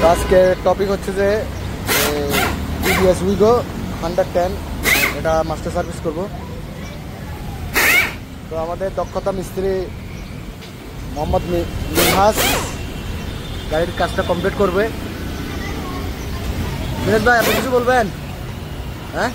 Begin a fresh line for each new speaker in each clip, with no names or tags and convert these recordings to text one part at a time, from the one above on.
আজকের টপিক হচ্ছে যে টিভিএস উইগো 110 এটা মাস্টার সার্ভিস করব। তো আমাদের দক্ষতা মিস্ত্রি মোহাম্মদ মিনহাজ গাড়ির কাজটা কমপ্লিট করবে। মিরাজ ভাই, আপনি কিছু বলবেন? হ্যাঁ,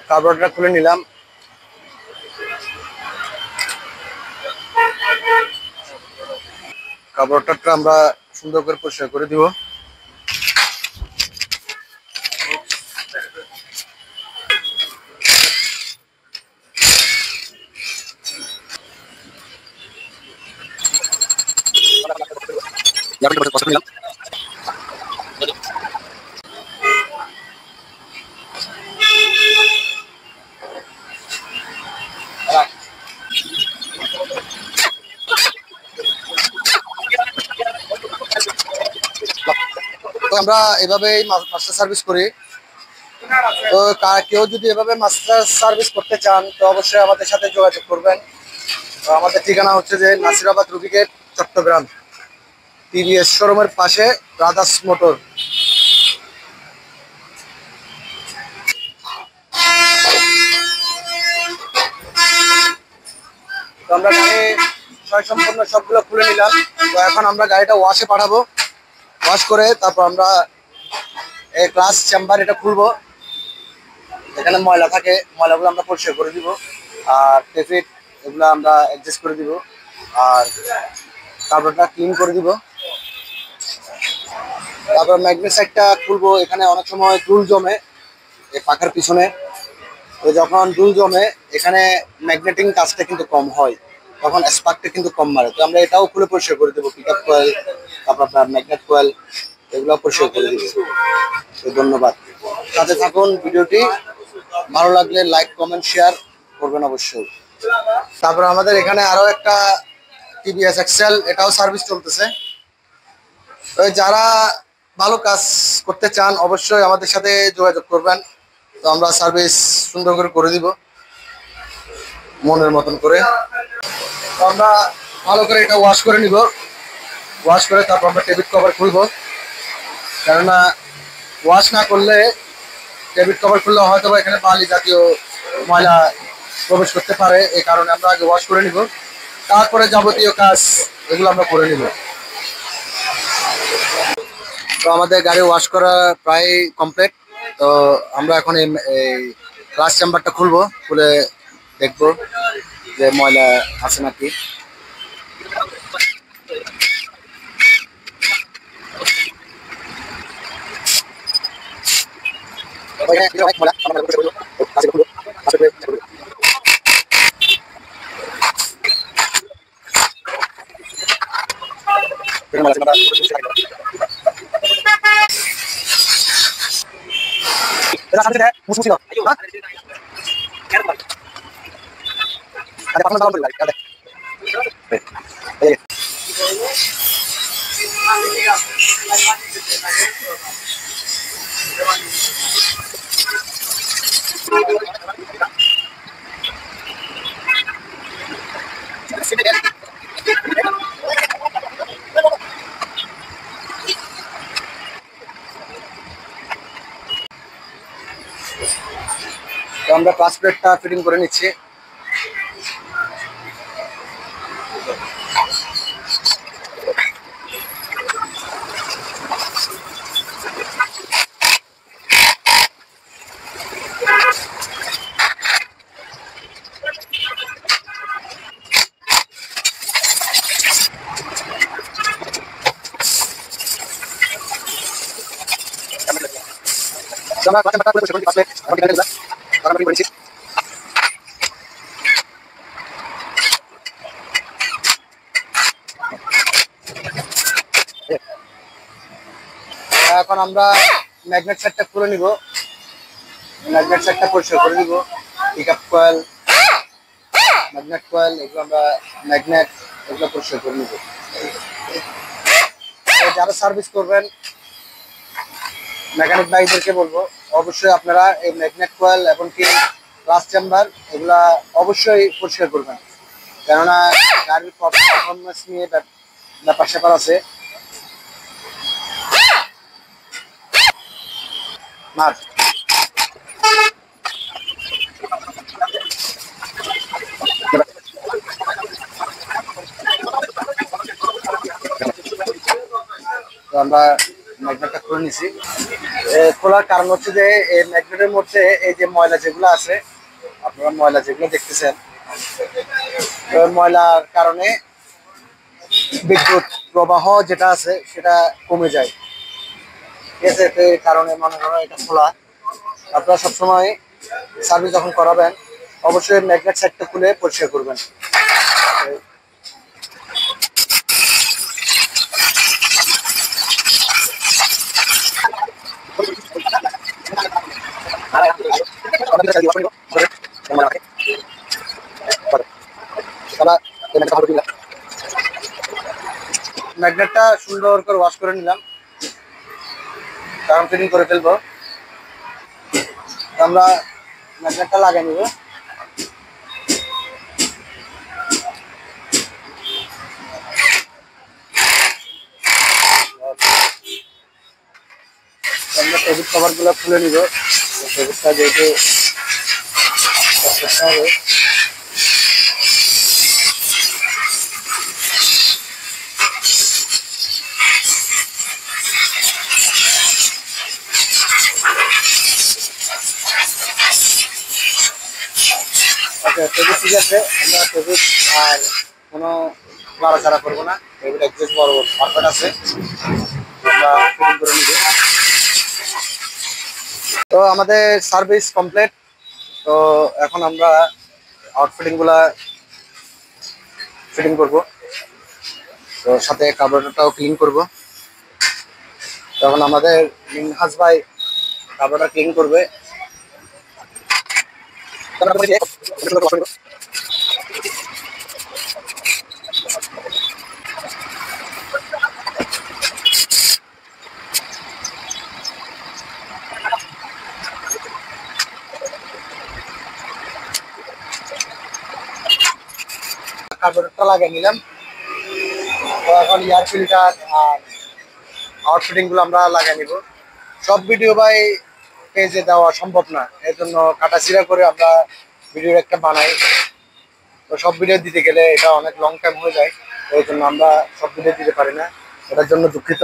কার্বোরেটরটা খুলে নিলাম। কার্বোরেটরটা আমরা সুন্দর করে পরিষ্কার করে দিব। তো আমরা এভাবেই মাস্টার সার্ভিস করি। তো কেউ যদি এভাবে মাস্টার সার্ভিস করতে চান তো অবশ্যই আমাদের সাথে যোগাযোগ করবেন। তো আমাদের ঠিকানা হচ্ছে যে নাসিরাবাদ রুবিগেট, চট্টগ্রাম, টিভিএস শোরুমের পাশে রাদাস মোটর। তো আমরা গাড়ি সম্পূর্ণ সবগুলো খুলে নিলাম। তো এখন আমরা গাড়িটা ওয়াশে পাঠাবো। ওয়াশ করে তারপর আমরা এই ক্লাস চেম্বার এটা খুলবো। এখানে ময়লা থাকে, ময়লাগুলো আমরা পরিষ্কার করে দিব। আর টেফিট এগুলো আমরা অ্যাডজাস্ট করে দিব। আর কার্বোরেটরটা ক্লিন করে দিব। তারপর ম্যাগনেট সাইডটা খুলবো। এখানে অনেক সময় ধুল জমে এই পাখার পিছনে। তো যখন ধুল জমে এখানে ম্যাগনেটিং কাজটা কিন্তু কম হয়, তখন স্পার্কটা কিন্তু কম মারে। তো আমরা এটাও খুলে পরিষ্কার করে দেবো। পিক আপ কয়েল, তারপর আপনার ম্যাগনেট কয়েল, এগুলো পরিষ্কার করে দিব। তো ধন্যবাদ, সাথে থাকুন। ভিডিওটি ভালো লাগলে লাইক, কমেন্ট, শেয়ার করবেন অবশ্যই। তারপর আমাদের এখানে আরো একটা টিভিএস এক্সেল, এটাও সার্ভিস চলতেছে। তো যারা ভালো কাজ করতে চান অবশ্যই আমাদের সাথে যোগাযোগ করবেন। তো আমরা সার্ভিস সুন্দর করে দিব মনের মতন করে। তো আমরা ভালো করে এটা ওয়াশ করে নিব। ওয়াশ করে তারপর আমরা টেবিল কভার খুলবো। কেননা ওয়াশ না করলে, টেবিল কভার খুললে হয়তো এখানে বালি জাতীয় ময়লা প্রবেশ করতে পারে। এই কারণে আমরা আগে ওয়াশ করে নিব, তারপরে যাবতীয় কাজ এগুলো আমরা করে নিব। তো আমাদের গাড়ি ওয়াশ করা প্রায় কমপ্লিট। তো আমরা এখন এই ক্লাস চেম্বারটা খুলবো। খুলে দেখবো যে ময়লা আছে নাকি। তো আমরা ক্লাস প্লেটটা ফিটিং করে নিচ্ছি। আমরা ক্লাসে মাথা করে বসে ক্লাস প্লেট আমরা কিনে নিলাম, আমরা ফিটিং করেছি। এখন আমরা ম্যাগনেট সেটটা খুলে নিব, ম্যাগনেট সেটটা পরিষ্কার করে নিব। পিকআপ কয়েল, ম্যাগনেট কয়েল, এগুলো আমরা ম্যাগনেট এগুলো পরিষ্কার করে নিব। যারা সার্ভিস করবেন মেকানিক ভাইদেরকে বলবো অবশ্যই আপনারা এই ম্যাগনেট কয়েল এবং কি ক্লাস চেম্বার এগুলা অবশ্যই পরিষ্কার করবেন, কেননা গাড়ির পারফরমেন্স নিয়ে ব্যাপার স্যাপার আছে। মার তো আমরা ম্যাগনেটটা খুলে নিছি। খোলার কারণ হচ্ছে যে এই ম্যাগনেটের মধ্যে এই যে ময়লা যেগুলো আছে, আপনারা ময়লা যেগুলো দেখতেছেন, ময়লার কারণে বিদ্যুৎ প্রবাহ যেটা আছে সেটা কমে যায়, ঠিক আছে? তো এই কারণে মনে করো এটা খোলা। আপনারা সবসময় সার্ভিস যখন করাবেন অবশ্যই ম্যাগনেট সাইডটা খুলে পরিষ্কার করবেন। ম্যাগনেটটা সুন্দর করে ওয়াশ করে নিলাম, কারণ ফিটিং করে ফেলবো। আমরা ম্যাগনেটটা লাগিয়ে নিব। আমরা টেবিল কভার গুলো খুলে নিব, টেবিলটা যেহেতু হবে। আচ্ছা টেবিল ঠিক আছে, আমরা টেবিল আর কোনো নাড়াচাড়া করবো না, টেবিল একদম বড় পারফেক্ট আছে, আমরা ফিটিং করে নিব। তো আমাদের সার্ভিস কমপ্লিট। তো এখন আমরা আউটফিটিং গুলা ফিটিং করব, তো সাথে কার্বোরেটরটাও ক্লিন করব। তখন আমাদের মিনহাজ ভাই কার্বোরেটর ক্লিন করবে। কার্বোরেটরটা লাগিয়ে নিলাম। তো এখন এয়ার ফিল্টার আর আউটফিটিং গুলো আমরা লাগিয়ে নিব। সব ভিডিও ভাই পেজে দেওয়া সম্ভব না, এর জন্য কাটাছিড়া করে আমরা ভিডিও একটা বানাই। তো সব ভিডিও দিতে গেলে এটা অনেক লং টাইম হয়ে যায়, এই জন্য আমরা সব ভিডিও দিতে পারি না, এটার জন্য দুঃখিত।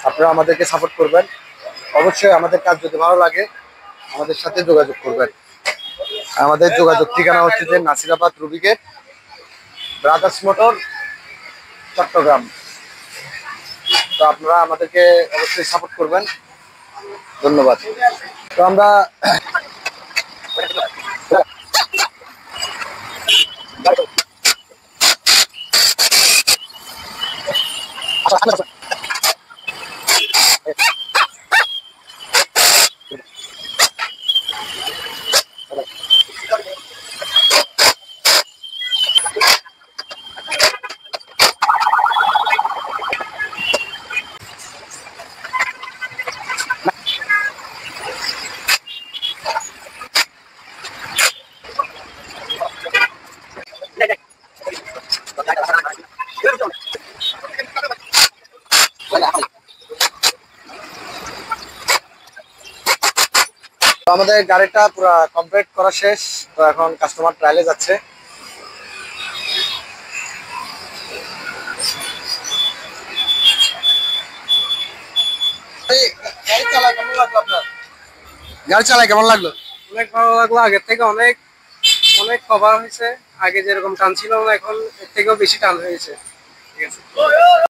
আপনারা আমাদেরকে সাপোর্ট করবেন, অবশ্যই আমাদের কাজ যদি ভালো লাগে আমাদের সাথে যোগাযোগ করবেন। আমাদের যোগাযোগ ঠিকানা হচ্ছে যে নাসিরাবাদ রুবিগেট, ব্রাদার্স মোটর, চট্টগ্রাম। তো আপনারা আমাদেরকে অবশ্যই সাপোর্ট করবেন, ধন্যবাদ। তো আমরা তো আমাদের গাড়িটা পুরো কমপ্লিট করা শেষ, তো এখন কাস্টমার ট্রায়ালে যাচ্ছে। গাড়ি চালায় কেমন লাগলো?
অনেক ভালো লাগলো, আগের থেকে অনেক অনেক কভার হয়েছে। আগে যেরকম টান ছিল না, এখন এর থেকেও বেশি টান হয়েছে। ঠিক আছে।